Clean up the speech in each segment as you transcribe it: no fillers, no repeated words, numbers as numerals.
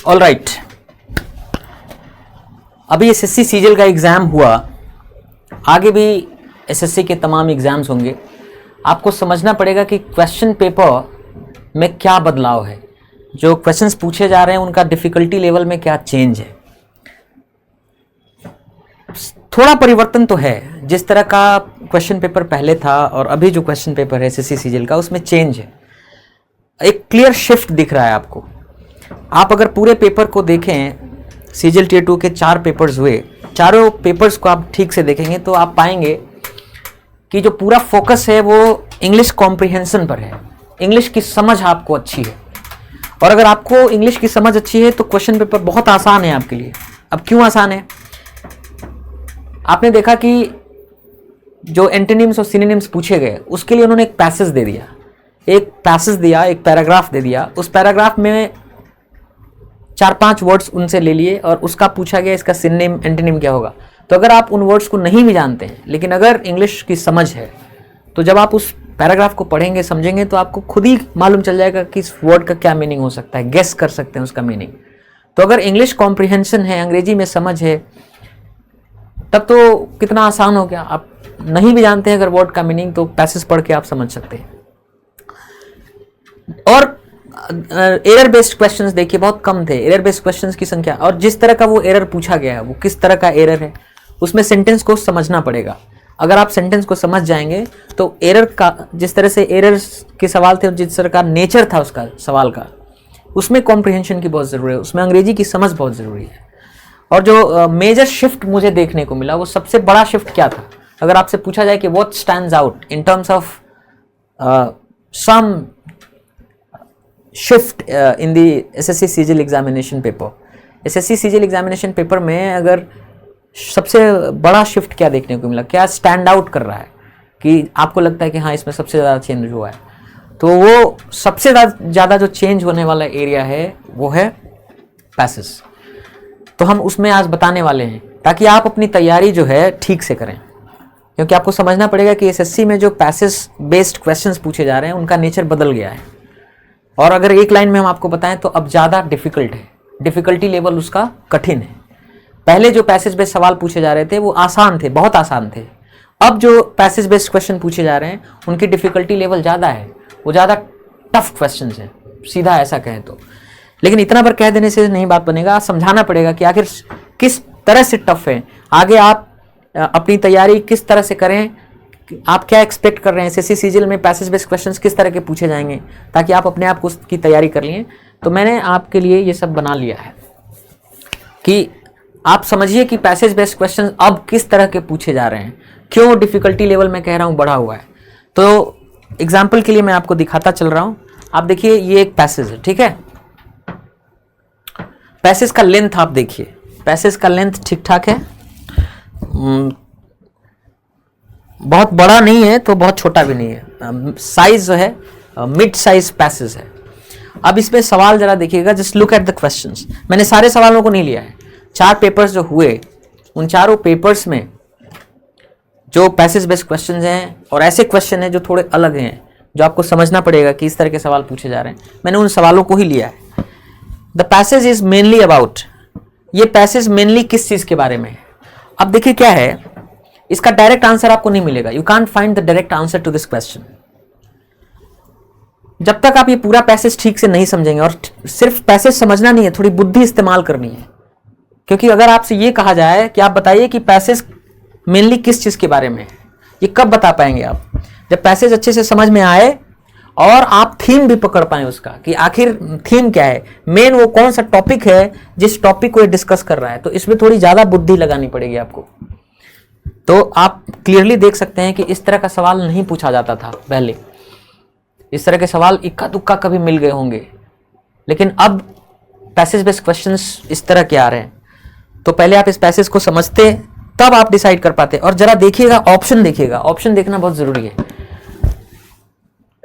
All right, अभी SSC CGL का exam हुआ, आगे भी एसएससी के तमाम एग्ज़ाम्स होंगे। आपको समझना पड़ेगा कि क्वेश्चन पेपर में क्या बदलाव है, जो क्वेश्चंस पूछे जा रहे हैं उनका डिफ़िकल्टी लेवल में क्या चेंज है। थोड़ा परिवर्तन तो है, जिस तरह का क्वेश्चन पेपर पहले था और अभी जो क्वेश्चन पेपर है एसएससी सीजीएल का, उसमें चेंज है, एक क्लियर शिफ्ट दिख रहा है आपको। आप अगर पूरे पेपर को देखें, सीजीएल टियर 2 के 4 पेपर्स हुए, चारों पेपर्स को आप ठीक से देखेंगे तो आप पाएंगे कि जो पूरा फोकस है वो इंग्लिश कॉम्प्रिहेंशन पर है। इंग्लिश की समझ आपको अच्छी है, और अगर आपको इंग्लिश की समझ अच्छी है तो क्वेश्चन पेपर बहुत आसान है आपके लिए। अब क्यों आसान है? आपने देखा कि जो एंटोनिम्स और सिनोनिम्स पूछे गए उसके लिए उन्होंने एक पैसेज दे दिया, एक पैराग्राफ दे दिया। उस पैराग्राफ में 4-5 वर्ड्स उनसे ले लिए और उसका पूछा गया इसका सिनोनिम एंटोनिम क्या होगा। तो अगर आप उन वर्ड्स को नहीं भी जानते हैं लेकिन अगर इंग्लिश की समझ है तो जब आप उस पैराग्राफ को पढ़ेंगे समझेंगे तो आपको खुद ही मालूम चल जाएगा कि इस वर्ड का क्या मीनिंग हो सकता है, गेस कर सकते हैं उसका मीनिंग। तो अगर इंग्लिश कॉम्प्रिहेंशन है, अंग्रेजी में समझ है, तब तो कितना आसान हो गया। आप नहीं भी जानते हैं अगर वर्ड का मीनिंग तो पैसेज पढ़ के आप समझ सकते हैं। और एरर बेस्ड क्वेश्चंस देखिए बहुत कम थे, एरर बेस्ड क्वेश्चंस की संख्या, और जिस तरह का वो एरर पूछा गया है वो किस तरह का एरर है उसमें सेंटेंस को समझना पड़ेगा। अगर आप सेंटेंस को समझ जाएंगे तो एरर का, जिस तरह से एरर्स के सवाल थे और जिस तरह का नेचर था उसका सवाल का, उसमें कॉम्प्रिहेंशन की बहुत ज़रूरी है, उसमें अंग्रेजी की समझ बहुत ज़रूरी है। और जो मेजर शिफ्ट मुझे देखने को मिला वो सबसे बड़ा शिफ्ट क्या था, अगर आपसे पूछा जाए कि what stands out in terms of some shift in the SSC CGL examination paper, SSC CGL examination paper में अगर सबसे बड़ा शिफ्ट क्या देखने को मिला, क्या स्टैंड आउट कर रहा है कि आपको लगता है कि हाँ इसमें सबसे ज़्यादा चेंज हुआ है, तो वो सबसे ज़्यादा जो चेंज होने वाला एरिया है वो है पैसेज। तो हम उसमें आज बताने वाले हैं ताकि आप अपनी तैयारी जो है ठीक से करें, क्योंकि आपको समझना पड़ेगा कि एसएससी में जो पैसेज बेस्ड क्वेश्चंस पूछे जा रहे हैं उनका नेचर बदल गया है। और अगर एक लाइन में हम आपको बताएं तो अब ज़्यादा डिफ़िकल्ट है, डिफ़िकल्टी लेवल उसका कठिन है। पहले जो पैसेज बेस्ड सवाल पूछे जा रहे थे वो आसान थे, बहुत आसान थे। अब जो पैसेज बेस्ड क्वेश्चन पूछे जा रहे हैं उनकी डिफ़िकल्टी लेवल ज़्यादा है, वो ज़्यादा टफ क्वेश्चन है, सीधा ऐसा कहें तो। लेकिन इतना बार कह देने से नहीं बात बनेगा, समझाना पड़ेगा कि आखिर किस तरह से टफ है। आगे आप अपनी तैयारी किस तरह से करें, आप क्या एक्सपेक्ट कर रहे हैं, एसएससी सीजीएल में पैसेज बेस्ड क्वेश्चंस किस तरह के पूछे जाएंगे, ताकि आप अपने आप को उसकी तैयारी कर लिए। तो मैंने आपके लिए ये सब बना लिया है कि आप समझिए कि पैसेज बेस्ड क्वेश्चंस अब किस तरह के पूछे जा रहे हैं, क्यों डिफ़िकल्टी लेवल में कह रहा हूँ बढ़ा हुआ है। तो एग्जाम्पल के लिए मैं आपको दिखाता चल रहा हूँ। आप देखिए ये एक पैसेज है, ठीक है। पैसेज का लेंथ आप देखिए, पैसेज का लेंथ ठीक ठाक है, बहुत बड़ा नहीं है तो बहुत छोटा भी नहीं है, साइज जो है मिड साइज पैसेज है। अब इसमें सवाल जरा देखिएगा, just look at the questions. मैंने सारे सवालों को नहीं लिया है, 4 पेपर्स जो हुए उन चारों पेपर्स में जो पैसेज बेस्ड क्वेश्चंस हैं और ऐसे क्वेश्चन हैं जो थोड़े अलग हैं, जो आपको समझना पड़ेगा कि इस तरह के सवाल पूछे जा रहे हैं, मैंने उन सवालों को ही लिया है। The passage is mainly about, ये पैसेज मेनली किस चीज के बारे में है। अब देखिए क्या है, इसका डायरेक्ट आंसर आपको नहीं मिलेगा, you can't find the direct answer to this question जब तक आप ये पूरा पैसेज ठीक से नहीं समझेंगे। और सिर्फ पैसेज समझना नहीं है, थोड़ी बुद्धि इस्तेमाल करनी है, क्योंकि अगर आपसे ये कहा जाए कि आप बताइए कि पैसेज मेनली किस चीज के बारे में है, ये कब बता पाएंगे आप? जब पैसेज अच्छे से समझ में आए और आप थीम भी पकड़ पाए उसका, कि आखिर थीम क्या है, मेन वो कौन सा टॉपिक है जिस टॉपिक को ये डिस्कस कर रहा है। तो इसमें थोड़ी ज्यादा बुद्धि लगानी पड़ेगी आपको। तो आप क्लियरली देख सकते हैं कि इस तरह का सवाल नहीं पूछा जाता था पहले, इस तरह के सवाल इक्का दुक्का कभी मिल गए होंगे, लेकिन अब पैसेज बेस्ड क्वेश्चंस इस तरह के आ रहे हैं। तो पहले आप इस पैसेज को समझते तब आप डिसाइड कर पाते। और जरा देखिएगा, ऑप्शन देखिएगा, ऑप्शन देखना बहुत जरूरी है।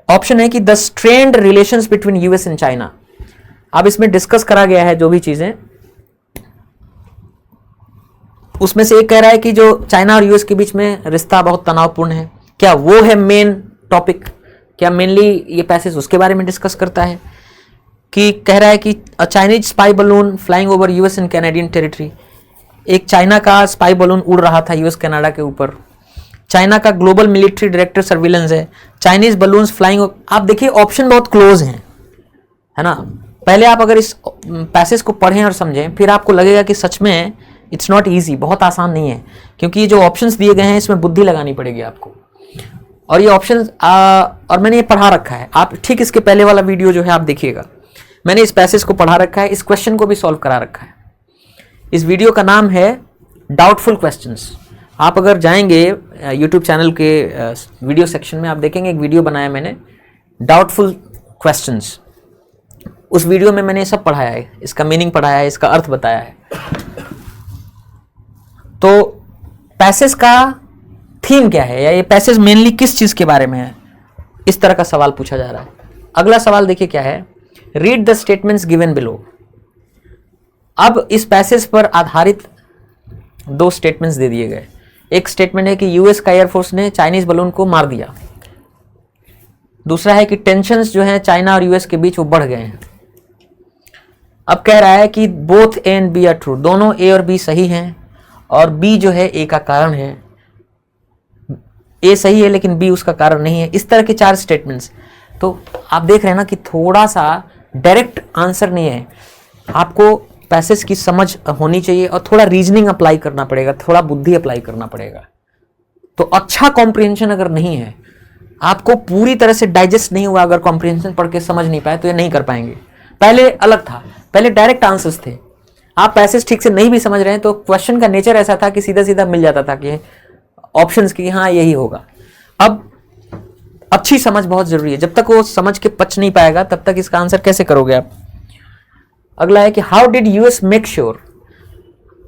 ऑप्शन है कि the strained relations between US and China. अब इसमें डिस्कस करा गया है जो भी चीजें, उसमें से एक कह रहा है कि जो चाइना और यूएस के बीच में रिश्ता बहुत तनावपूर्ण है, क्या वो है मेन टॉपिक, क्या मेनली ये पैसेज उसके बारे में डिस्कस करता है। कि कह रहा है कि a Chinese spy balloon flying over US and Canadian territory, एक चाइना का स्पाई बलून उड़ रहा था यूएस कनाडा के ऊपर। चाइना का ग्लोबल मिलिट्री डायरेक्टर सर्विलेंस है, चाइनीज बलून्स फ्लाइंग। आप देखिए ऑप्शन बहुत क्लोज हैं, है ना। पहले आप अगर इस पैसेज को पढ़ें और समझें, फिर आपको लगेगा कि सच में इट्स नॉट ईजी, बहुत आसान नहीं है, क्योंकि ये जो ऑप्शंस दिए गए हैं इसमें बुद्धि लगानी पड़ेगी आपको। और ये ऑप्शंस और मैंने ये पढ़ा रखा है, आप ठीक इसके पहले वाला वीडियो जो है आप देखिएगा, मैंने इस पैसेज को पढ़ा रखा है, इस क्वेश्चन को भी सॉल्व करा रखा है। इस वीडियो का नाम है डाउटफुल क्वेश्चंस। आप अगर जाएंगे यूट्यूब चैनल के वीडियो सेक्शन में, आप देखेंगे एक वीडियो बनाया मैंने डाउटफुल क्वेश्चंस। उस वीडियो में मैंने सब पढ़ाया है, इसका मीनिंग पढ़ाया है, इसका अर्थ बताया है। तो पैसेज का थीम क्या है, या ये पैसेज मेनली किस चीज के बारे में है, इस तरह का सवाल पूछा जा रहा है। अगला सवाल देखिए क्या है, read the statements given below. अब इस पैसेज पर आधारित दो स्टेटमेंट्स दे दिए गए। एक स्टेटमेंट है कि यूएस का एयरफोर्स ने चाइनीज बलून को मार दिया। दूसरा है कि टेंशन्स जो हैं चाइना और यूएस के बीच वो बढ़ गए हैं। अब कह रहा है कि both A and B are true, दोनों ए और बी सही हैं, और बी जो है ए का कारण है। ए सही है लेकिन बी उसका कारण नहीं है। इस तरह के चार स्टेटमेंट्स। तो आप देख रहे हैं ना कि थोड़ा सा डायरेक्ट आंसर नहीं है, आपको पैसेज की समझ होनी चाहिए और थोड़ा रीजनिंग अप्लाई करना पड़ेगा, थोड़ा बुद्धि अप्लाई करना पड़ेगा। तो अच्छा कॉम्प्रिहेंशन अगर नहीं है, आपको पूरी तरह से डाइजेस्ट नहीं हुआ, अगर कॉम्प्रिहेंशन पढ़ के समझ नहीं पाए तो ये नहीं कर पाएंगे। पहले अलग था, पहले डायरेक्ट आंसर्स थे, आप पैसेज ठीक से नहीं भी समझ रहे हैं तो क्वेश्चन का नेचर ऐसा था कि सीधा सीधा मिल जाता था कि ऑप्शंस की हाँ यही होगा। अब अच्छी समझ बहुत जरूरी है, जब तक वो समझ के पच नहीं पाएगा तब तक इसका आंसर कैसे करोगे आप। अगला है कि how did US make sure,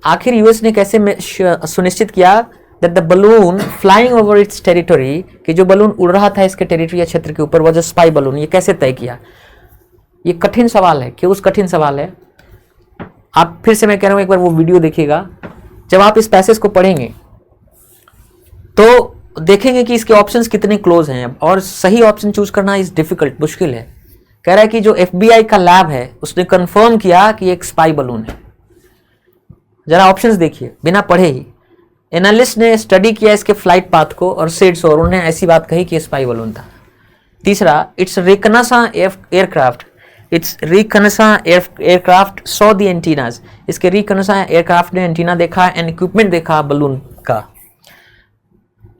आखिर यूएस ने कैसे सुनिश्चित किया that the balloon flying over it's territory, कि जो बलून उड़ रहा था इसके टेरिटरी या क्षेत्र के ऊपर वॉज अ स्पाई बलून, ये कैसे तय किया। ये कठिन सवाल है, क्यों कठिन सवाल है। आप फिर से मैं कह रहा हूं एक बार वो वीडियो देखिएगा। जब आप इस पैसेज को पढ़ेंगे तो देखेंगे कि इसके ऑप्शंस कितने क्लोज हैं, और सही ऑप्शन चूज करना इज डिफिकल्ट, मुश्किल है। कह रहा है कि जो एफबीआई का लैब है उसने कंफर्म किया कि एक स्पाई बलून है। जरा ऑप्शंस देखिए बिना पढ़े ही। एनालिस्ट ने स्टडी किया इसके फ्लाइट पाथ को और सेड सो, और उन्होंने ऐसी बात कही कि स्पाई बलून था। तीसरा, it's reconnaissance aircraft, it's reconnaissance aircraft saw the antennas, इसके रिकनेसां एयरक्राफ्ट ने एंटीना देखा एंड इक्विपमेंट देखा बलून का।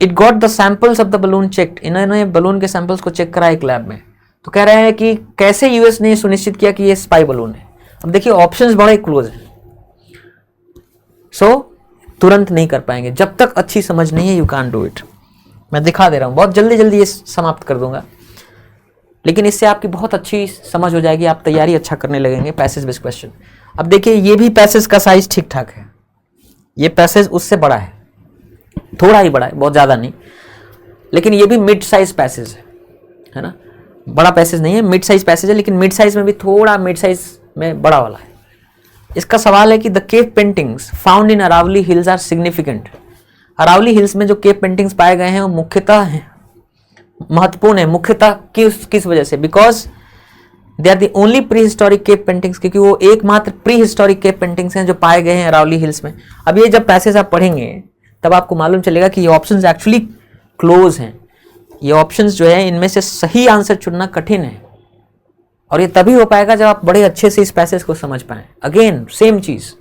It got the samples of the balloon checked, इन्होंने बलून के सैंपल्स को चेक करा एक लैब में। तो कह रहे हैं कि कैसे यूएस ने सुनिश्चित किया कि ये स्पाई बलून है। अब देखिए ऑप्शंस बड़े क्लोज हैं, सो तुरंत नहीं कर पाएंगे जब तक अच्छी समझ नहीं है, यू कांट डू इट। मैं दिखा दे रहा हूं, बहुत जल्दी जल्दी ये समाप्त कर दूंगा, लेकिन इससे आपकी बहुत अच्छी समझ हो जाएगी, आप तैयारी अच्छा करने लगेंगे पैसेज बेस्ड क्वेश्चन। अब देखिए ये भी पैसेज का साइज ठीक ठाक है, ये पैसेज उससे बड़ा है, थोड़ा ही बड़ा है, बहुत ज्यादा नहीं, लेकिन ये भी मिड साइज पैसेज है ना, बड़ा पैसेज नहीं है, मिड साइज पैसेज है, लेकिन मिड साइज में भी थोड़ा मिड साइज में बड़ा वाला है। इसका सवाल है कि the cave paintings found in Aravalli hills are significant. Aravalli hills में जो केव पेंटिंग्स पाए गए हैं वो मुख्यतः हैं, महत्वपूर्ण है, मुख्यतः किस वजह से, because they are the only prehistoric cave paintings, क्योंकि वो एकमात्र प्री हिस्टोरिक केव पेंटिंग्स हैं जो पाए गए हैं अरावली हिल्स में। अब ये जब पैसेज आप पढ़ेंगे तब आपको मालूम चलेगा कि ये ऑप्शंस एक्चुअली क्लोज हैं। ये ऑप्शंस जो है इनमें से सही आंसर चुनना कठिन है, और ये तभी हो पाएगा जब आप बड़े अच्छे से इस पैसेज को समझ पाएं। अगेन सेम चीज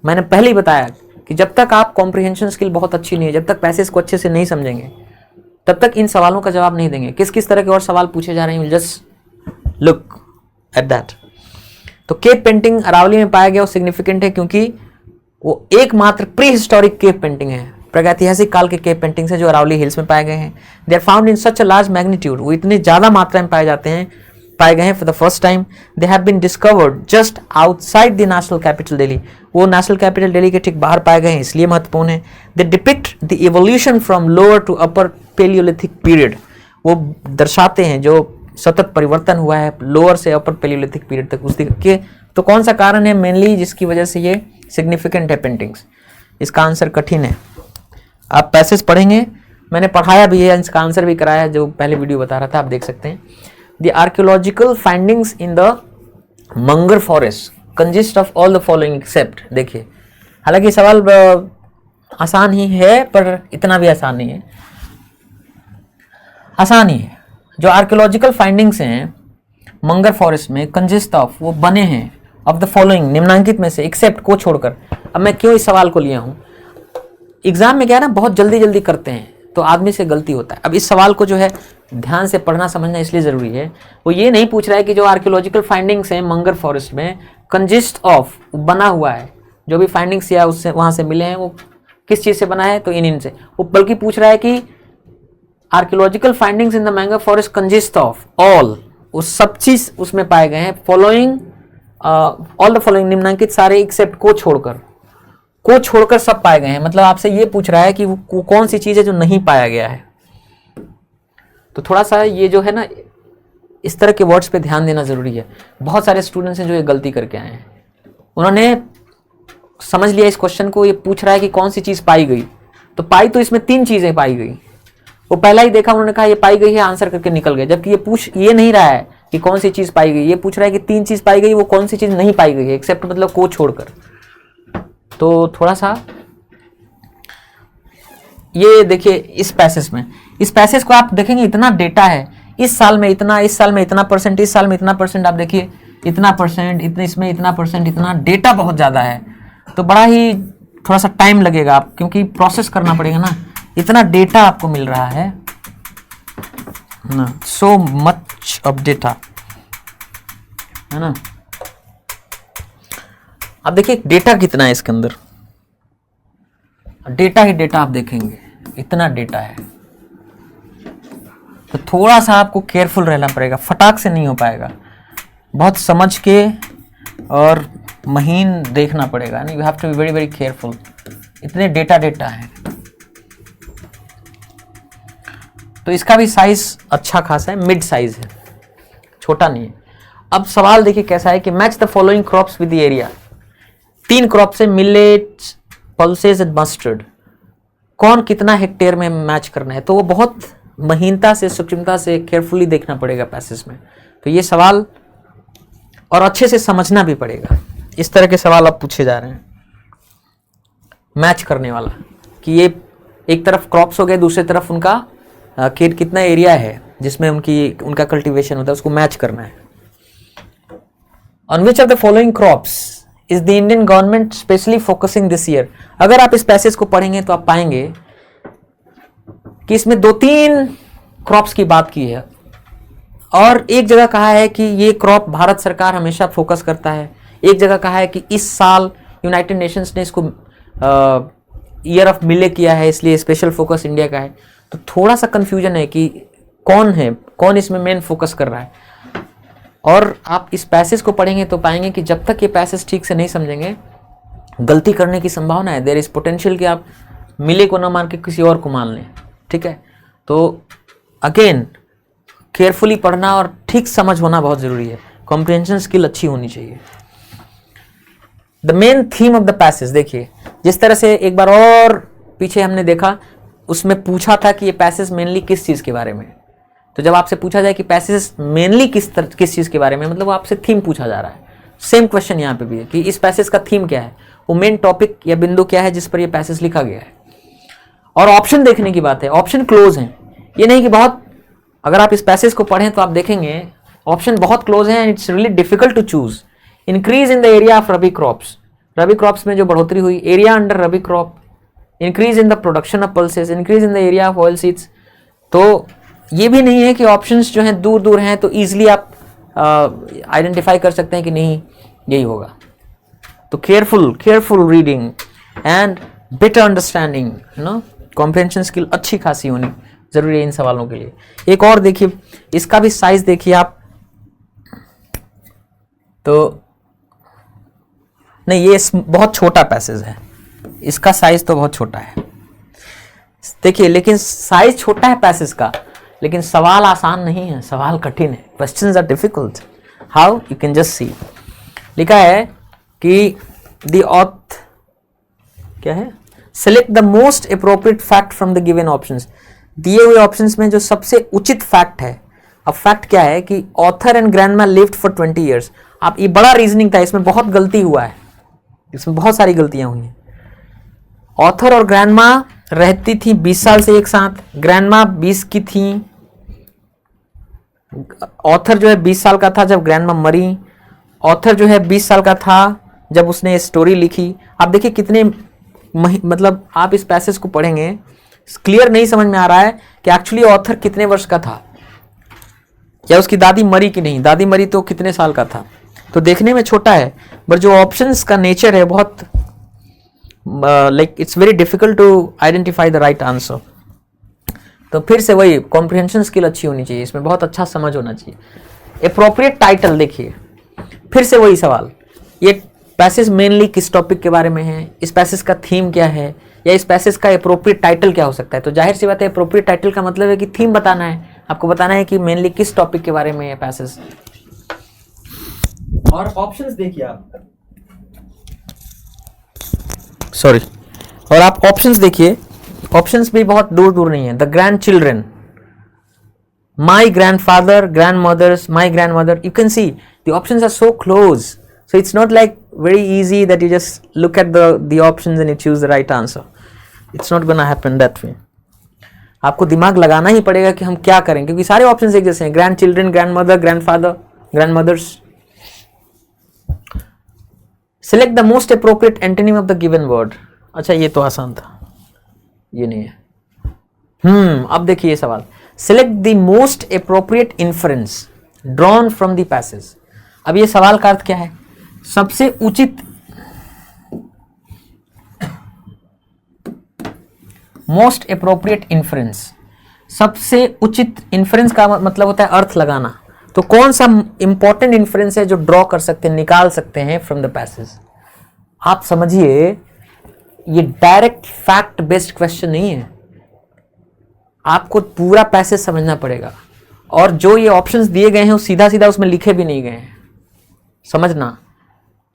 मैंने पहले ही बताया कि जब तक आप कॉम्प्रिहेंशन स्किल बहुत अच्छी नहीं है, जब तक पैसेज को अच्छे से नहीं समझेंगे, तब तक इन सवालों का जवाब नहीं देंगे। किस किस तरह के और सवाल पूछे जा रहे हैं, जस्ट लुक एट दैट। तो केव पेंटिंग अरावली में पाया गया वो सिग्निफिकेंट है क्योंकि वो एकमात्र प्री हिस्टोरिक केव पेंटिंग है, प्रागैतिहासिक काल के केव पेंटिंग्स हैं जो अरावली हिल्स में पाए गए हैं। They are found in such a large magnitude, वो इतनी ज्यादा मात्रा में पाए गए हैं for the first time. They have been discovered just outside the national capital Delhi, वो नेशनल कैपिटल दिल्ली के ठीक बाहर पाए गए हैं, इसलिए महत्वपूर्ण है। They depict the evolution from lower to upper palaeolithic period, वो दर्शाते हैं जो सतत परिवर्तन हुआ है लोअर से अपर पेलियोलिथिक पीरियड तक उसके। तो कौन सा कारण है मेनली जिसकी वजह से ये सिग्निफिकेंट है पेंटिंग्स? इसका आंसर कठिन है, आप पैसेज पढ़ेंगे, मैंने पढ़ाया भी है, इसका आंसर भी कराया जो पहले वीडियो बता रहा था, आप देख सकते हैं। The archaeological findings in the Munger forest consist of all the following except. देखिए, हालांकि सवाल आसान ही है पर इतना भी आसान नहीं है, आसान ही है। जो आर्कियोलॉजिकल फाइंडिंग्स हैं मंगर फॉरेस्ट में कंजिस्ट ऑफ, वो बने हैं ऑफ द फॉलोइंग, निम्नांकित में से, एक्सेप्ट को छोड़कर। अब मैं क्यों इस सवाल को लिया हूँ, एग्जाम में क्या है ना, बहुत जल्दी जल्दी करते हैं तो आदमी से गलती होता है। अब इस सवाल को जो है ध्यान से पढ़ना समझना इसलिए ज़रूरी है। वो ये नहीं पूछ रहा है कि जो आर्कियोलॉजिकल फाइंडिंग्स हैं मंगर फॉरेस्ट में कंजिस्ट ऑफ, बना हुआ है, जो भी फाइंडिंग्स या उससे वहाँ से मिले हैं वो किस चीज़ से बना है, तो इन से। वो बल्कि पूछ रहा है कि archaeological findings in the Munger forest consist of all, वो सब चीज़ उसमें पाए गए हैं, फॉलोइंग ऑल द फॉलोइंग, निम्नांकित सारे एक्सेप्ट को छोड़कर सब पाए गए हैं। मतलब आपसे ये पूछ रहा है कि वो कौन सी चीज़ है जो नहीं पाया गया है। तो थोड़ा सा ये जो है ना, इस तरह के वर्ड्स पे ध्यान देना ज़रूरी है। बहुत सारे स्टूडेंट्स हैं जो ये गलती करके आए हैं, उन्होंने समझ लिया इस क्वेश्चन को, ये पूछ रहा है कि कौन सी चीज़ पाई गई, तो पाई तो इसमें 3 चीज़ें पाई गई। वो पहला ही देखा, उन्होंने कहा ये पाई गई है, आंसर करके निकल गए। जबकि ये नहीं रहा है कि कौन सी चीज़ पाई गई, ये पूछ रहा है कि 3 चीज़ पाई गई, वो कौन सी चीज़ नहीं पाई गई है, एक्सेप्ट मतलब को छोड़कर। तो थोड़ा सा ये देखिए, इस पैसेज को आप देखेंगे, इतना डेटा है, इस साल में इतना, इस साल में इतना परसेंट, इस साल में इतना परसेंट, आप देखिए इतना परसेंट, इतने इसमें इतना परसेंट, इतना डेटा बहुत ज़्यादा है। तो बड़ा ही थोड़ा सा टाइम लगेगा आप, क्योंकि प्रोसेस करना पड़ेगा ना, इतना डेटा आपको मिल रहा है ना, सो मच ऑफ डेटा, है ना। अब देखिए डेटा कितना है इसके अंदर, डेटा ही डेटा आप देखेंगे, इतना डेटा है। तो थोड़ा सा आपको केयरफुल रहना पड़ेगा, फटाक से नहीं हो पाएगा, बहुत समझ के और महीन देखना पड़ेगा। You have to be very very careful, इतने डेटा है। तो इसका भी साइज अच्छा खासा है, मिड साइज है, छोटा नहीं है। अब सवाल देखिए कैसा है कि match the following crops with the area. 3 crop से मिलेट्स, पल्सेस एंड मस्टर्ड, कौन कितना हेक्टेयर में मैच करना है। तो वो बहुत महीनता से, सूक्ष्मता से, केयरफुली देखना पड़ेगा पैसेज में। तो ये सवाल और अच्छे से समझना भी पड़ेगा। इस तरह के सवाल अब पूछे जा रहे हैं मैच करने वाला, कि ये एक तरफ क्रॉप्स हो गए, दूसरी तरफ उनका कितना एरिया है जिसमें उनका कल्टीवेशन होता है, उसको मैच करना है। On which of the following crops is the Indian government specially focusing this year. अगर आप इस पैसेज को पढ़ेंगे तो आप पाएंगे कि इसमें 2-3 क्रॉप्स की बात की है, और एक जगह कहा है कि ये क्रॉप भारत सरकार हमेशा फोकस करता है, एक जगह कहा है कि इस साल यूनाइटेड नेशंस ने इसको ईयर ऑफ मिले किया है, इसलिए स्पेशल फोकस इंडिया का है। तो थोड़ा सा कंफ्यूजन है कि कौन इसमें मेन फोकस कर रहा है। और आप इस पैसेज को पढ़ेंगे तो पाएंगे कि जब तक ये पैसेज ठीक से नहीं समझेंगे, गलती करने की संभावना है। देयर इज पोटेंशियल कि आप मिले को ना मान के किसी और को मान लें, ठीक है। तो अगेन केयरफुली पढ़ना और ठीक समझ होना बहुत ज़रूरी है, कॉम्प्रिहेंशन स्किल अच्छी होनी चाहिए। The main theme of the passage, देखिए जिस तरह से एक बार और पीछे हमने देखा, उसमें पूछा था कि ये पैसेज मेनली किस चीज़ के बारे में। तो जब आपसे पूछा जाए कि पैसेज मेनली किस चीज़ के बारे में, मतलब आपसे थीम पूछा जा रहा है। सेम क्वेश्चन यहाँ पे भी है कि इस पैसेज का थीम क्या है, वो मेन टॉपिक या बिंदु क्या है जिस पर ये पैसेज लिखा गया है। और ऑप्शन देखने की बात है, ऑप्शन क्लोज हैं, ये नहीं कि बहुत, अगर आप इस पैसेज को पढ़ें तो आप देखेंगे ऑप्शन बहुत क्लोज हैं, it's really difficult to choose. Increase in the area of rabi crops में जो बढ़ोतरी हुई, area under rabi crop, increase in the production of pulses, increase in the area of oil seeds. तो ये भी नहीं है कि ऑप्शंस जो हैं दूर दूर हैं तो ईजिली आप आइडेंटिफाई कर सकते हैं कि नहीं यही होगा। तो careful reading and better understanding, comprehension skill अच्छी खासी होनी जरूरी है इन सवालों के लिए। एक और देखिए, इसका भी साइज देखिए आप, तो नहीं, ये बहुत छोटा पैसेज है, इसका साइज तो बहुत छोटा है। देखिए, लेकिन साइज छोटा है पैसेज का, लेकिन सवाल आसान नहीं है, सवाल कठिन है। Questions are difficult. How, you can just see. लिखा है कि द ऑथ क्या है, select the most appropriate fact from the given options. दिए हुए ऑप्शंस में जो सबसे उचित फैक्ट है। अब फैक्ट क्या है कि author and grandma lived for 20 years. आप, ये बड़ा रीजनिंग था, इसमें बहुत गलती हुआ है, इसमें बहुत सारी गलतियां हुई हैं। ऑथर और ग्रैंडमा रहती थी 20 साल से एक साथ, ग्रैंडमा 20 की थी, ऑथर जो है 20 साल का था जब ग्रैंडमा मरी, ऑथर जो है 20 साल का था जब उसने स्टोरी लिखी। आप देखिए कितने मतलब आप इस पैसेज को पढ़ेंगे, क्लियर नहीं समझ में आ रहा है कि एक्चुअली ऑथर कितने वर्ष का था, या उसकी दादी मरी कि नहीं, दादी मरी तो कितने साल का था। तो देखने में छोटा है, बट जो ऑप्शंस का नेचर है बहुत like it's very difficult to identify the right answer. तो फिर से वही कॉम्प्रिहेंशन स्किल अच्छी होनी चाहिए, इसमें बहुत अच्छा समझ होना चाहिए। एप्रोप्रिएट टाइटल देखिए, फिर से वही सवाल, ये पैसेज मेनली किस टॉपिक के बारे में है, इस पैसेज का थीम क्या है, या इस पैसेज का एप्रोप्रिएट टाइटल क्या हो सकता है। तो जाहिर सी बात है एप्रोप्रिएट टाइटल का मतलब है कि थीम बताना है, आपको बताना है कि मेनली किस टॉपिक के बारे में है पैसेज। और ऑप्शंस देखिए आप, सॉरी, और आप ऑप्शंस देखिए, ऑप्शंस भी बहुत दूर दूर नहीं है। The grandchildren, my grandfather, grandmothers, my grandmother, you can see the options are so close, so it's not like very easy that you just look at the options and you choose the right answer. It's not gonna happen that way. आपको दिमाग लगाना ही पड़ेगा कि हम क्या करें, क्योंकि सारे ऑप्शंस एक जैसे हैं, grandchildren, grandmother, grandfather, grandmothers. Select the most appropriate antonym of the given word. अच्छा ये तो आसान था, ये नहीं है। अब देखिए ये सवाल, select the most appropriate inference drawn from the passage. अब ये सवाल का अर्थ क्या है, सबसे उचित, मोस्ट अप्रोप्रिएट इन्फ्रेंस, सबसे उचित इन्फ्रेंस का मतलब होता है अर्थ लगाना। तो कौन सा इंपॉर्टेंट इन्फ्रेंस है जो ड्रॉ कर सकते हैं, निकाल सकते हैं फ्रॉम द पैसेज। आप समझिए ये डायरेक्ट फैक्ट बेस्ड क्वेश्चन नहीं है, आपको पूरा पैसेज समझना पड़ेगा, और जो ये ऑप्शंस दिए गए हैं वो सीधा सीधा उसमें लिखे भी नहीं गए हैं। समझना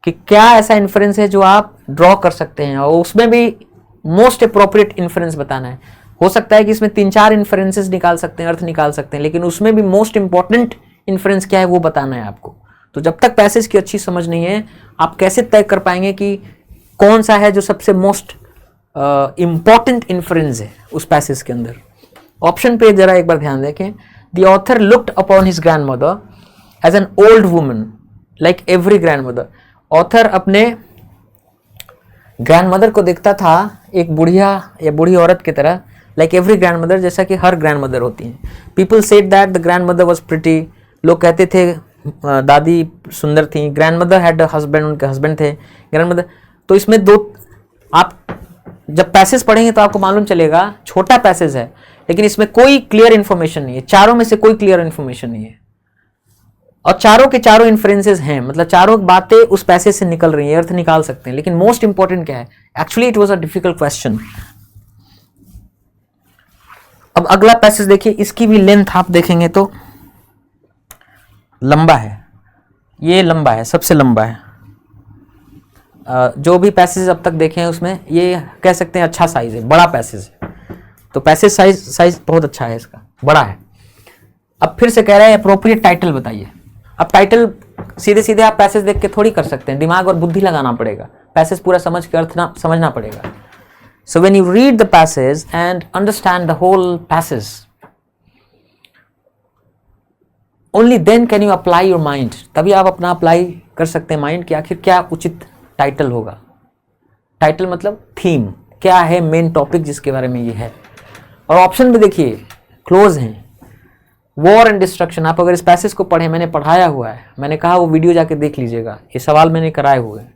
कि क्या ऐसा इन्फ्रेंस है जो आप ड्रॉ कर सकते हैं, और उसमें भी मोस्ट अप्रोप्रिएट इन्फ्रेंस बताना है। हो सकता है कि इसमें 3-4 इन्फ्रेंसेस निकाल सकते हैं, अर्थ निकाल सकते हैं, लेकिन उसमें भी मोस्ट इंपॉर्टेंट इन्फ्रेंस क्या है वो बताना है आपको। तो जब तक पैसेज की अच्छी समझ नहीं है, आप कैसे तय कर पाएंगे कि कौन सा है जो सबसे मोस्ट इंपॉर्टेंट इन्फ्रेंस है उस पैसेज के अंदर। ऑप्शन पे जरा एक बार ध्यान देखें, the author looked upon his grandmother as an old woman like every grandmother. Author अपने ग्रैंड मदर को देखता था एक बुढ़िया या बूढ़ी औरत की तरह, लाइक एवरी ग्रैंड मदर, जैसा कि हर ग्रैंड मदर होती हैं। People said that the grand mother was pretty, लोग कहते थे दादी सुंदर थी। ग्रैंड मदर हैड हस्बैंड, उनके हस्बैंड थे ग्रैंड मदर। तो इसमें दो, आप जब पैसेज पढ़ेंगे तो आपको मालूम चलेगा, छोटा पैसेज है लेकिन इसमें कोई क्लियर इन्फॉर्मेशन नहीं है, चारों में से कोई क्लियर इन्फॉर्मेशन नहीं है, और चारों के चारों इन्फ्रेंसेस हैं, मतलब चारों बातें उस पैसेज से निकल रही हैं, अर्थ निकाल सकते हैं। लेकिन मोस्ट इंपॉर्टेंट क्या है, actually it was a difficult question. अब अगला पैसेज देखिए, इसकी भी लेंथ आप देखेंगे तो लंबा है, ये लंबा है, सबसे लंबा है। जो भी पैसेज अब तक देखे हैं उसमें ये कह सकते हैं अच्छा साइज है, बड़ा पैसेज है। तो पैसेज साइज बहुत अच्छा है, इसका बड़ा है। अब फिर से कह रहा है अप्रोप्रिएट टाइटल बताइए। अब टाइटल सीधे सीधे आप पैसेज देख के थोड़ी कर सकते हैं, दिमाग और बुद्धि लगाना पड़ेगा, पैसेज पूरा समझ के अर्थ ना समझना पड़ेगा। So when you read the passage and understand the whole passage, only then can you apply your mind. तभी आप अपना अप्लाई कर सकते हैं माइंड कि आखिर क्या उचित टाइटल होगा। टाइटल मतलब थीम, क्या है मेन टॉपिक जिसके बारे में ये है। और ऑप्शन भी देखिए क्लोज हैं, वॉर एंड डिस्ट्रक्शन। आप अगर इस पैसेज को पढ़ें, मैंने पढ़ाया हुआ है, मैंने कहा वो वीडियो जाके देख लीजिएगा, ये सवाल मैंने कराए हुए हैं।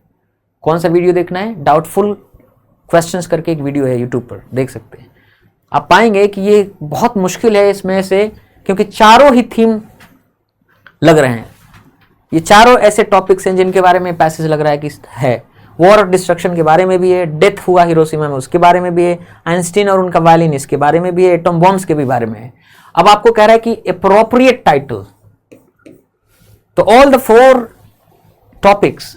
कौन सा वीडियो देखना है, डाउटफुल क्वेश्चंस करके एक वीडियो है यूट्यूब पर, देख सकते हैं। आप पाएंगे कि ये बहुत मुश्किल है इसमें से, क्योंकि चारों ही थीम लग रहे हैं। ये चारों ऐसे टॉपिक्स हैं जिनके बारे में पैसेज लग रहा है कि है। वॉर और डिस्ट्रक्शन के बारे में भी है, डेथ हुआ हिरोशिमा में उसके बारे में भी है, आइंस्टीन और उनका वायलिन इसके बारे में भी है, एटम बॉम्ब्स के भी बारे में है। अब आपको कह रहा है कि एप्रोप्रिएट टाइटल, तो all the 4 topics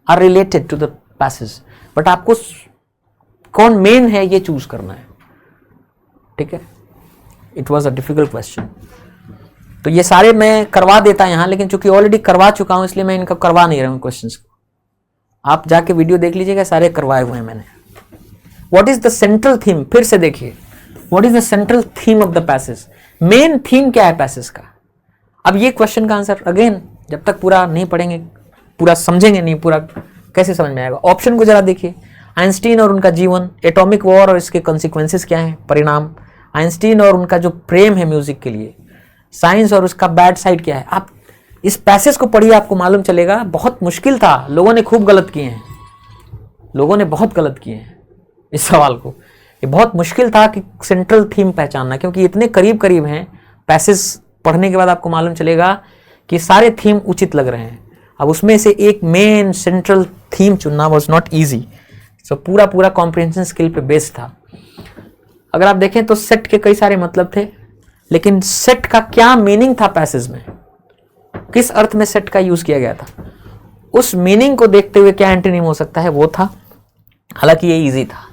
are related to the passage, but आपको कौन मेन है ये चूज करना है। ठीक है, it was a difficult question. तो ये सारे मैं करवा देता यहाँ, लेकिन चूंकि ऑलरेडी करवा चुका हूँ इसलिए मैं इनको करवा नहीं रहा हूँ क्वेश्चंस को। आप जाके वीडियो देख लीजिएगा, सारे करवाए हुए हैं मैंने। What is the central theme, फिर से देखिए, what is the central theme of the passage, main theme क्या है पैसेज का। अब ये क्वेश्चन का आंसर अगेन जब तक पूरा नहीं पढ़ेंगे, पूरा समझेंगे नहीं, पूरा कैसे समझ में आएगा। ऑप्शन को जरा देखिए, आइंस्टीन और उनका जीवन, एटॉमिक वॉर और इसके कॉन्सिक्वेंसेस क्या हैं, परिणाम, आइंस्टीन और उनका जो प्रेम है म्यूजिक के लिए, साइंस और उसका बैड साइड क्या है। आप इस पैसेज को पढ़िए, आपको मालूम चलेगा। बहुत मुश्किल था, लोगों ने खूब गलत किए हैं, लोगों ने बहुत गलत किए हैं इस सवाल को। ये बहुत मुश्किल था कि सेंट्रल थीम पहचानना, क्योंकि इतने करीब करीब हैं। पैसेज पढ़ने के बाद आपको मालूम चलेगा कि सारे थीम उचित लग रहे हैं। अब उसमें से एक मेन सेंट्रल थीम चुनना वॉज नॉट ईजी। सो पूरा कॉम्प्रिहेंशन स्किल पे बेस्ड था। अगर आप देखें तो सेट के कई सारे मतलब थे, लेकिन सेट का क्या मीनिंग था पैसेज में, किस अर्थ में सेट का यूज किया गया था, उस मीनिंग को देखते हुए क्या एंटोनिम हो सकता है वो था। हालांकि ये इजी था।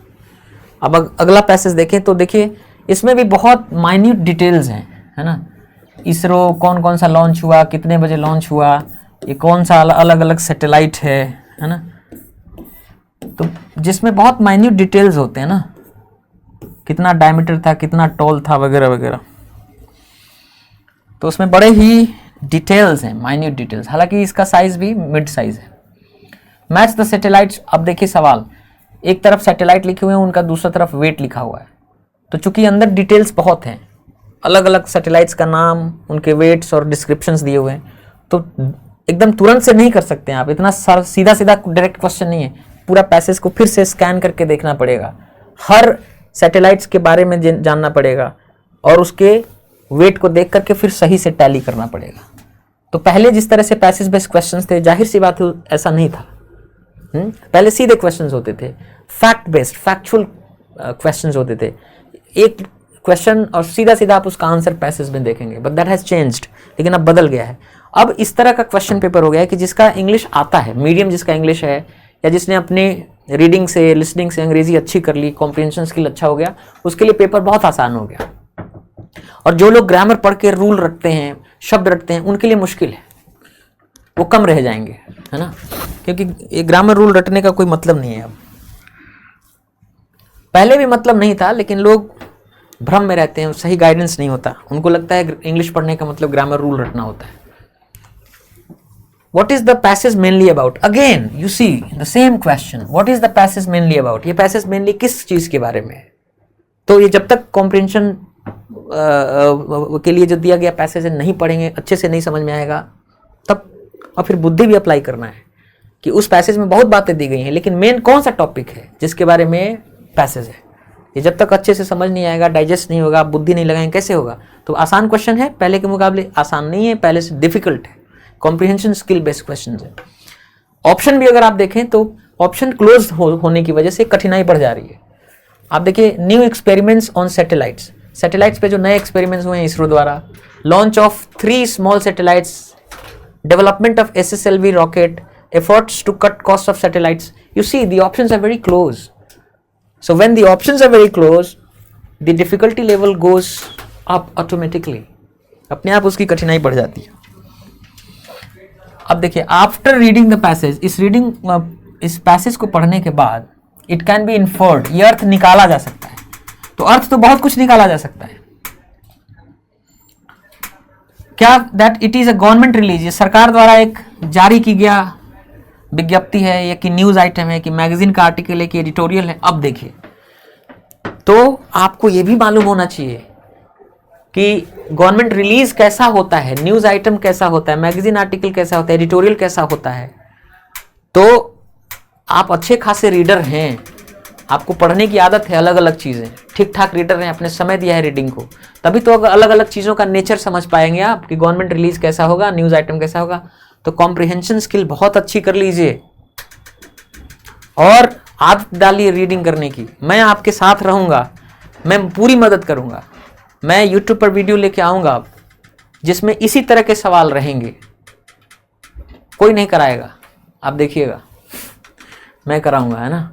अब अगला पैसेज देखें तो देखिए इसमें भी बहुत माइन्यूट डिटेल्स हैं, है ना। इसरो कौन कौन सा लॉन्च हुआ, कितने बजे लॉन्च हुआ, ये कौन सा अलग अलग सैटेलाइट है ना। तो जिसमें बहुत माइन्यूट डिटेल्स होते हैं ना, कितना डायमीटर था, कितना टॉल था, वगैरह वगैरह। तो उसमें बड़े ही डिटेल्स हैं, माइन्यूट डिटेल्स। हालांकि इसका साइज भी मिड साइज है। Match the satellites. अब देखिए सवाल, एक तरफ सैटेलाइट लिखे हुए हैं, उनका दूसरा तरफ वेट लिखा हुआ है। तो चूंकि अंदर डिटेल्स बहुत हैं, अलग अलग सैटेलाइट्स का नाम, उनके वेट्स और डिस्क्रिप्शंस दिए हुए हैं, तो एकदम तुरंत से नहीं कर सकते हैं आप। इतना सीधा सीधा डायरेक्ट क्वेश्चन नहीं है। पूरा पैसेज को फिर से स्कैन करके देखना पड़ेगा, हर सैटेलाइट्स के बारे में जानना पड़ेगा, और उसके वेट को देख करके फिर सही से टैली करना पड़ेगा। तो पहले जिस तरह से पैसेज बेस्ड क्वेश्चंस थे, जाहिर सी बात है ऐसा नहीं था। पहले सीधे क्वेश्चंस होते थे, फैक्ट बेस्ड, फैक्चुअल क्वेश्चंस होते थे। एक क्वेश्चन और सीधा सीधा आप उसका आंसर पैसेज में देखेंगे, बट दैट हैज चेंज्ड। लेकिन अब बदल गया है। अब इस तरह का क्वेश्चन पेपर हो गया है कि जिसका इंग्लिश आता है, मीडियम जिसका इंग्लिश है, या जिसने अपने रीडिंग से, लिसनिंग से अंग्रेजी अच्छी कर ली, कॉम्प्रिहेंशन स्किल अच्छा हो गया, उसके लिए पेपर बहुत आसान हो गया। और जो लोग ग्रामर पढ़ के रूल रटते हैं, शब्द रटते हैं, उनके लिए मुश्किल है, वो कम रह जाएंगे, है ना। क्योंकि ये ग्रामर रूल रटने का कोई मतलब नहीं है। अब पहले भी मतलब नहीं था, लेकिन लोग भ्रम में रहते हैं, सही गाइडेंस नहीं होता। उनको लगता है इंग्लिश पढ़ने का मतलब ग्रामर रूल रटना होता है। What is the passage mainly about? Again, you see the same question. What is the passage mainly about? ये passage mainly किस चीज के बारे में है? तो ये जब तक comprehension के लिए जो दिया गया पैसेज है नहीं पढ़ेंगे, अच्छे से नहीं समझ में आएगा, तब और फिर बुद्धि भी अप्लाई करना है कि उस पैसेज में बहुत बातें दी गई हैं, लेकिन मेन कौन सा टॉपिक है जिसके बारे में पैसेज है, ये जब तक अच्छे से समझ नहीं आएगा, डाइजेस्ट नहीं होगा, बुद्धि नहीं लगाएंगे, कैसे होगा। तो आसान क्वेश्चन है, पहले के मुकाबले आसान नहीं है, पहले से डिफिकल्ट है। कॉम्प्रिहेंशन स्किल बेस्ड क्वेश्चन है। ऑप्शन भी अगर आप देखें तो ऑप्शन क्लोज होने की वजह से कठिनाई बढ़ जा रही है। आप देखिए, new experiments on satellites, satellites पे जो नए एक्सपेरिमेंट्स हुए हैं इसरो द्वारा, launch of 3 small satellites, development of SSLV rocket, efforts to cut cost of satellites. You see the options are very close. So when the options are very close, the difficulty level goes up automatically. अपने आप उसकी कठिनाई बढ़ जाती है। अब देखिए, after reading the passage, इस पैसेज को पढ़ने के बाद, इट कैन बी इन्फर्ड, ये अर्थ निकाला जा सकता है। तो अर्थ तो बहुत कुछ निकाला जा सकता है। क्या? That it is a government release, ये सरकार द्वारा एक जारी की गया विज्ञप्ति है, या कि न्यूज आइटम है, कि मैगजीन का आर्टिकल है, कि एडिटोरियल है। अब देखिए, तो आपको यह भी मालूम होना चाहिए कि गवर्नमेंट रिलीज कैसा होता है, न्यूज आइटम कैसा होता है, मैगजीन आर्टिकल कैसा होता है, एडिटोरियल कैसा होता है। तो आप अच्छे खासे रीडर हैं, आपको पढ़ने की आदत है, अलग अलग चीजें, ठीक ठाक रीडर हैं, अपने समय दिया है रीडिंग को, तभी तो अलग अलग चीजों का नेचर समझ पाएंगे आप कि गवर्नमेंट रिलीज कैसा होगा, न्यूज आइटम कैसा होगा। तो कॉम्प्रिहेंशन स्किल बहुत अच्छी कर लीजिए और आदत डालिए रीडिंग करने की। मैं आपके साथ रहूंगा, मैं पूरी मदद करूंगा। मैं यूट्यूब पर वीडियो लेके आऊंगा जिसमें इसी तरह के सवाल रहेंगे, कोई नहीं कराएगा, आप देखिएगा, मैं कराऊंगा, है ना।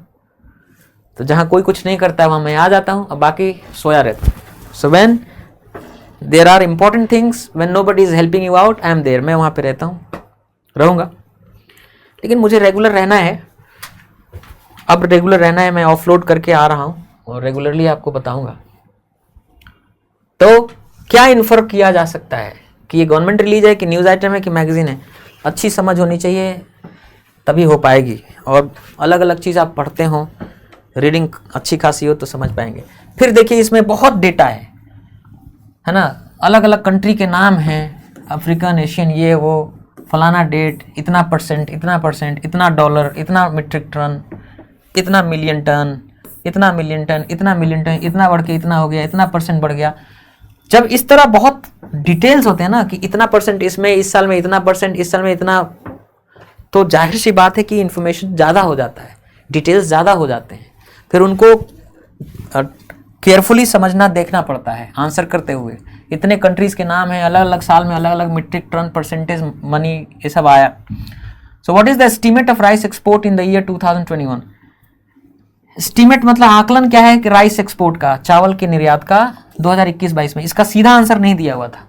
तो जहां कोई कुछ नहीं करता है वहां मैं आ जाता हूं, अब बाकी सोया रहता हूं। So when there are important things when nobody is helping you out, I am there, मैं वहाँ पे रहता हूँ, रहूँगा। लेकिन मुझे रेगुलर रहना है, अब रेगुलर रहना है, मैं ऑफलोड करके आ रहा हूँ और रेगुलरली आपको बताऊँगा। तो क्या इन्फर किया जा सकता है कि ये गवर्नमेंट रिलीज है कि न्यूज़ आइटम है कि मैगजीन है, अच्छी समझ होनी चाहिए तभी हो पाएगी। और अलग अलग चीज़ आप पढ़ते हो, रीडिंग अच्छी खासी हो तो समझ पाएंगे। फिर देखिए इसमें बहुत डेटा है ना, अलग अलग कंट्री के नाम हैं, अफ्रीकन, एशियन, ये वो, फलाना डेट, इतना परसेंट, इतना परसेंट, इतना डॉलर, इतना मीट्रिक टन, इतना मिलियन टन, इतना मिलियन टन, इतना मिलियन टन, इतना बढ़ के इतना हो गया, इतना परसेंट बढ़ गया। जब इस तरह बहुत डिटेल्स होते हैं ना कि इतना परसेंट इसमें, इस साल में इतना परसेंट, इस साल में इतना, तो जाहिर सी बात है कि इन्फॉर्मेशन ज़्यादा हो जाता है, डिटेल्स ज़्यादा हो जाते हैं। फिर उनको केयरफुली समझना, देखना पड़ता है आंसर करते हुए। इतने कंट्रीज़ के नाम हैं, अलग अलग साल में अलग अलग मीट्रिक टन, परसेंटेज, मनी, ये सब आया। So what is the estimate of rice export in the year 2021? Estimate मतलब आकलन क्या है कि राइस एक्सपोर्ट का, चावल के निर्यात का 2021-22 में। इसका सीधा आंसर नहीं दिया हुआ था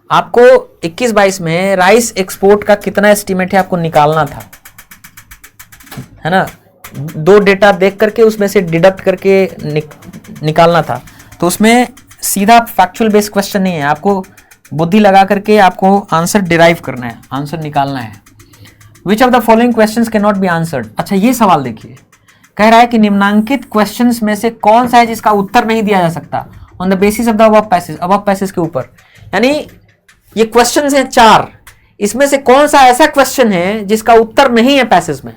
आपको। 21-22 में राइस एक्सपोर्ट का कितना एस्टीमेट है आपको निकालना था, है ना। दो डेटा देख करके उसमें से डिडक्ट करके निकालना था। तो उसमें सीधा फैक्चुअल बेस्ड क्वेश्चन नहीं है, आपको बुद्धि लगा करके आपको आंसर डिराइव करना है, आंसर निकालना है। Which of the following questions can not be answered? अच्छा ये सवाल देखिए, कह रहा है कि निम्नांकित क्वेश्चंस में से कौन सा है जिसका उत्तर नहीं दिया जा सकता on the basis of the above passage, above passage के ऊपर। यानी ये क्वेश्चंस हैं 4, इसमें से कौन सा ऐसा क्वेश्चन है जिसका उत्तर नहीं है पैसेज में,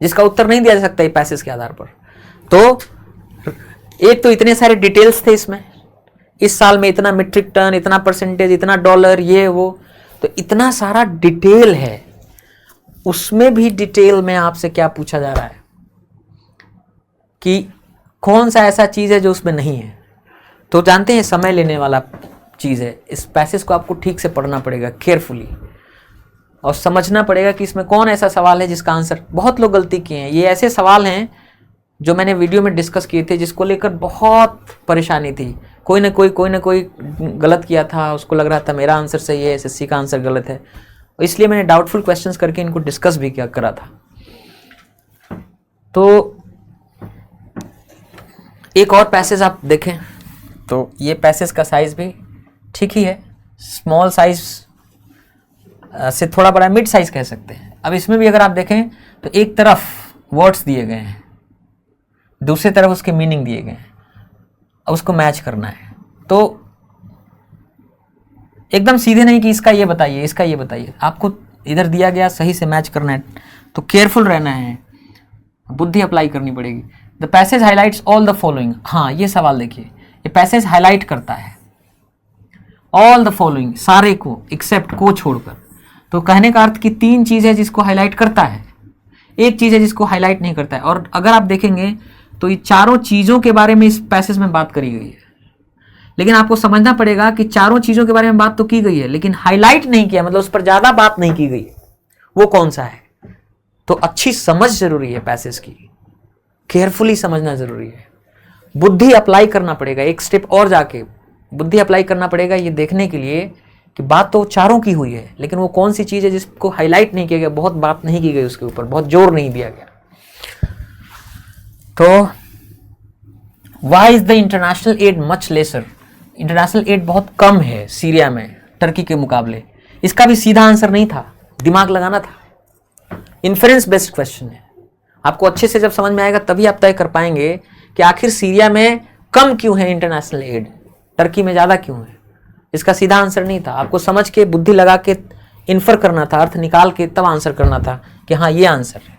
जिसका उत्तर नहीं दिया जा सकता ये पैसेज के आधार पर। तो एक तो इतने सारे डिटेल्स थे इसमें, इस साल में इतना मीट्रिक टन, इतना परसेंटेज, इतना डॉलर, ये वो, तो इतना सारा डिटेल है। उसमें भी डिटेल में आपसे क्या पूछा जा रहा है कि कौन सा ऐसा चीज है जो उसमें नहीं है। तो जानते हैं समय लेने वाला चीज है, इस पैसेज को आपको ठीक से पढ़ना पड़ेगा केयरफुली और समझना पड़ेगा कि इसमें कौन ऐसा सवाल है जिसका आंसर। बहुत लोग गलती किए हैं, ये ऐसे सवाल हैं जो मैंने वीडियो में डिस्कस किए थे जिसको लेकर बहुत परेशानी थी। कोई ना कोई गलत किया था, उसको लग रहा था मेरा आंसर सही है, एसएससी का आंसर गलत है, इसलिए मैंने डाउटफुल क्वेश्चंस करके इनको डिस्कस भी करा था। तो एक और पैसेज आप देखें तो ये पैसेज का साइज भी ठीक ही है, स्मॉल साइज से थोड़ा बड़ा, मिड साइज कह सकते हैं। अब इसमें भी अगर आप देखें तो एक तरफ वर्ड्स दिए गए हैं, दूसरी तरफ उसके मीनिंग दिए गए हैं, अब उसको मैच करना है। तो एकदम सीधे नहीं कि इसका ये बताइए, इसका ये बताइए, आपको इधर दिया गया सही से मैच करना है। तो केयरफुल रहना है, बुद्धि अप्लाई करनी पड़ेगी। The passage highlights all the following. हाँ ये सवाल देखिए, ये पैसेज हाईलाइट करता है ऑल द फॉलोइंग, सारे को, एक्सेप्ट को छोड़कर। तो कहने का अर्थ कि 3 चीज़ है जिसको हाईलाइट करता है, एक चीज़ है जिसको हाईलाइट नहीं करता है। और अगर आप देखेंगे तो ये चारों चीज़ों के बारे में इस पैसेज में बात करी गई है, लेकिन आपको समझना पड़ेगा कि चारों चीज़ों के बारे में बात तो की गई है लेकिन हाईलाइट नहीं किया, मतलब उस पर ज़्यादा बात नहीं की गई है, वो कौन सा है। तो अच्छी समझ जरूरी है पैसेज की, केयरफुली समझना जरूरी है, बुद्धि अप्लाई करना पड़ेगा, एक स्टेप और जाके बुद्धि अप्लाई करना पड़ेगा ये देखने के लिए कि बात तो चारों की हुई है लेकिन वो कौन सी चीज़ है जिसको हाईलाइट नहीं किया गया, बहुत बात नहीं की गई उसके ऊपर, बहुत जोर नहीं दिया गया। तो why is the international aid much lesser? International aid बहुत कम है सीरिया में टर्की के मुकाबले। इसका भी सीधा आंसर नहीं था, दिमाग लगाना था, इन्फरेंस बेस्ड क्वेश्चन है। आपको अच्छे से जब समझ में आएगा तभी आप तय कर पाएंगे कि आखिर सीरिया में कम क्यों है इंटरनेशनल एड, टर्की में ज़्यादा क्यों है। इसका सीधा आंसर नहीं था, आपको समझ के बुद्धि लगा के इन्फर करना था, अर्थ निकाल के तब आंसर करना था कि हाँ ये आंसर है।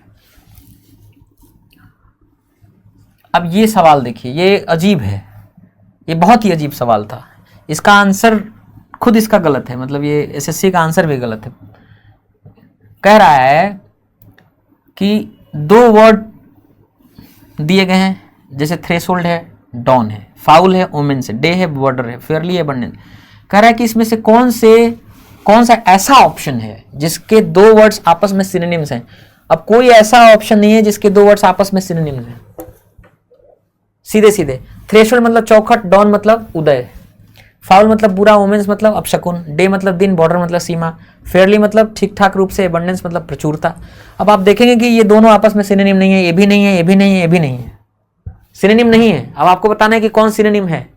अब ये सवाल देखिए, ये अजीब है, ये बहुत ही अजीब सवाल था। इसका आंसर खुद इसका गलत है, मतलब ये एसएससी का आंसर भी गलत है। कह रहा है कि 2 वर्ड दिए गए हैं, जैसे थ्रेशोल्ड है, डॉन है, फाउल है, ओमेन से, डे है, बॉर्डर है, फेयरली है, अबंडेंट। कह रहा है कि इसमें से कौन सा ऐसा ऑप्शन है जिसके 2 वर्ड्स आपस में सिनोनिम्स हैं। अब कोई ऐसा ऑप्शन नहीं है जिसके 2 वर्ड्स आपस में सिनोनिम्स हैं, सीधे सीधे। थ्रेशोल्ड मतलब चौखट, डॉन मतलब उदय, फाउल मतलब बुरा, वोमेंस मतलब अपशकुन, डे मतलब दिन, बॉर्डर मतलब सीमा, फेयरली मतलब ठीक ठाक रूप से, एबंडेंस मतलब प्रचुरता। अब आप देखेंगे कि ये दोनों आपस में सिनोनिम नहीं है, ये भी नहीं है, ये भी नहीं है, ये भी नहीं है, सिनोनिम नहीं है। अब आपको बताना है कि कौन सिनोनिम है।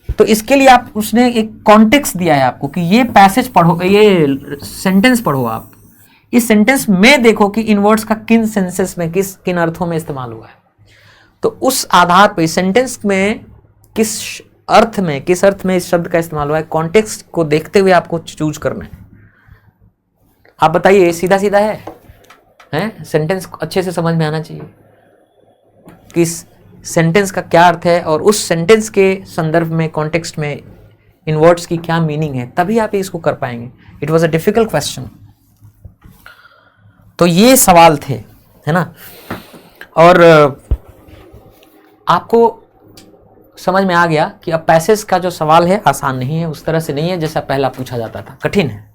तो इसके लिए आप उसने एक कॉन्टेक्स्ट दिया है आपको कि ये पैसेज पढ़ो, ये सेंटेंस पढ़ो आप, इस सेंटेंस में देखो कि इन वर्ड्स का किन सेंसेस में, किन अर्थों में इस्तेमाल हुआ है। तो उस आधार पर सेंटेंस में किस अर्थ में इस शब्द का इस्तेमाल हुआ है, कॉन्टेक्स्ट को देखते हुए आपको चूज करना है। आप बताइए, सीधा सीधा है? सेंटेंस अच्छे से समझ में आना चाहिए कि इस सेंटेंस का क्या अर्थ है और उस सेंटेंस के संदर्भ में, कॉन्टेक्स्ट में इन वर्ड्स की क्या मीनिंग है, तभी आप इसको कर पाएंगे। It was a difficult question. तो ये सवाल थे, है ना। और आपको समझ में आ गया कि अब पैसेज का जो सवाल है आसान नहीं है, उस तरह से नहीं है जैसा पहला पूछा जाता था, कठिन है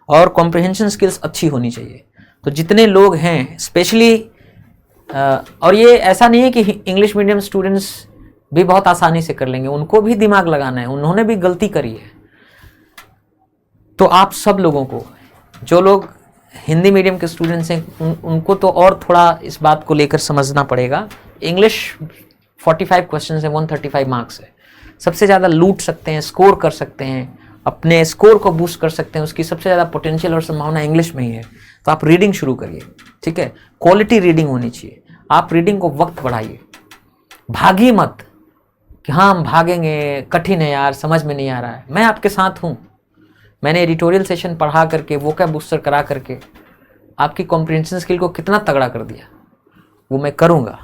और कॉम्प्रिहेंशन स्किल्स अच्छी होनी चाहिए। तो जितने लोग हैं स्पेशली, और ये ऐसा नहीं है कि इंग्लिश मीडियम स्टूडेंट्स भी बहुत आसानी से कर लेंगे, उनको भी दिमाग लगाना है, उन्होंने भी गलती करी है। तो आप सब लोगों को, जो लोग हिंदी मीडियम के स्टूडेंट्स हैं, उनको तो और थोड़ा इस बात को लेकर समझना पड़ेगा। इंग्लिश 45 क्वेश्चन है, 135 मार्क्स है, सबसे ज़्यादा लूट सकते हैं, स्कोर कर सकते हैं, अपने स्कोर को बूस्ट कर सकते हैं, उसकी सबसे ज़्यादा पोटेंशियल और संभावना इंग्लिश में ही है। तो आप रीडिंग शुरू करिए, ठीक है। क्वालिटी रीडिंग होनी चाहिए। आप रीडिंग को वक्त बढ़ाइए, भागिए मत कि हाँ हम भागेंगे, कठिन है यार, समझ में नहीं आ रहा है। मैं आपके साथ हूँ। मैंने एडिटोरियल सेशन पढ़ा करके, वोकैब बूस्टर करा करके आपकी कॉम्प्रिहेंशन स्किल को कितना तगड़ा कर दिया, वो मैं करूँगा।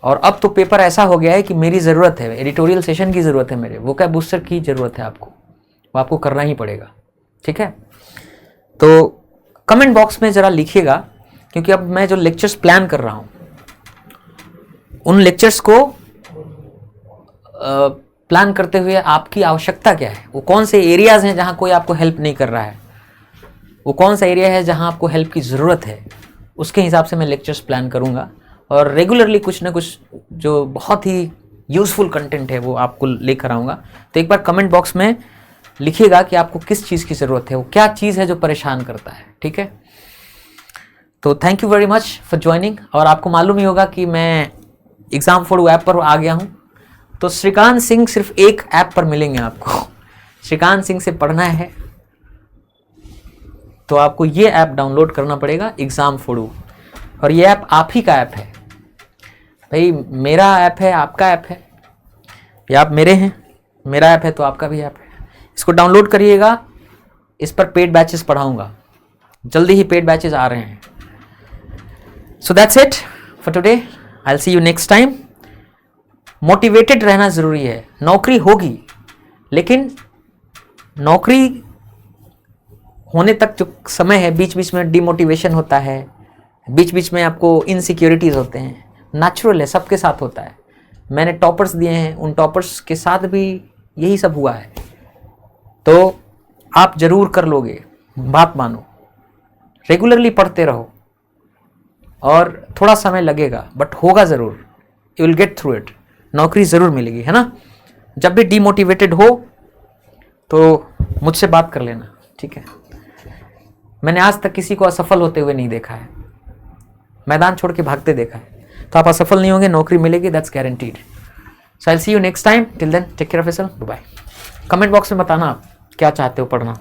और अब तो पेपर ऐसा हो गया है कि मेरी ज़रूरत है, एडिटोरियल सेशन की ज़रूरत है, मेरे वोकैब बूस्टर की ज़रूरत है आपको, वो आपको करना ही पड़ेगा, ठीक है। तो कमेंट बॉक्स में ज़रा लिखिएगा, क्योंकि अब मैं जो लेक्चर्स प्लान कर रहा हूँ, उन लेक्चर्स को प्लान करते हुए आपकी आवश्यकता क्या है, वो कौन से एरियाज़ हैं जहाँ कोई आपको हेल्प नहीं कर रहा है, वो कौन सा एरिया है जहाँ आपको हेल्प की ज़रूरत है, उसके हिसाब से मैं लेक्चर्स प्लान करूँगा। और रेगुलरली कुछ ना कुछ जो बहुत ही यूज़फुल कंटेंट है वो आपको लेकर आऊँगा। तो एक बार कमेंट बॉक्स में लिखिएगा कि आपको किस चीज़ की ज़रूरत है, वो क्या चीज़ है जो परेशान करता है, ठीक है। तो thank you very much for joining. और आपको मालूम ही होगा कि मैं एग्ज़ाम4डू ऐप पर आ गया हूँ। तो श्रीकांत सिंह सिर्फ एक ऐप पर मिलेंगे आपको। श्रीकांत सिंह से पढ़ना है तो आपको ये ऐप डाउनलोड करना पड़ेगा, एग्ज़ाम4डू। और ये ऐप आप ही का ऐप है भाई, मेरा ऐप है, आपका ऐप है, या आप मेरे हैं, मेरा ऐप है तो आपका भी ऐप है। इसको डाउनलोड करिएगा। इस पर पेड बैचेस पढ़ाऊंगा, जल्दी ही पेड बैचेस आ रहे हैं। So that's it for today, I will see you next time. Motivated रहना ज़रूरी है। नौकरी होगी, लेकिन नौकरी होने तक जो समय है, बीच बीच में डिमोटिवेशन होता है, बीच बीच में आपको इनसिक्योरिटीज़ होते हैं, नेचुरल है, सबके साथ होता है। मैंने टॉपर्स दिए हैं, उन टॉपर्स के साथ भी यही सब हुआ है। तो आप ज़रूर कर लोगे, बात मानो, रेगुलरली पढ़ते रहो और थोड़ा समय लगेगा बट होगा ज़रूर, you will get through it. नौकरी ज़रूर मिलेगी, है ना। जब भी डीमोटिवेटेड हो तो मुझसे बात कर लेना, ठीक है। मैंने आज तक किसी को असफल होते हुए नहीं देखा है, मैदान छोड़ के भागते देखा है। तो आप असफल नहीं होंगे, नौकरी मिलेगी, that's guaranteed. So I will see you next time, till then take care of yourself, bye bye. Comment box में बताना आप क्या चाहते हो पढ़ना।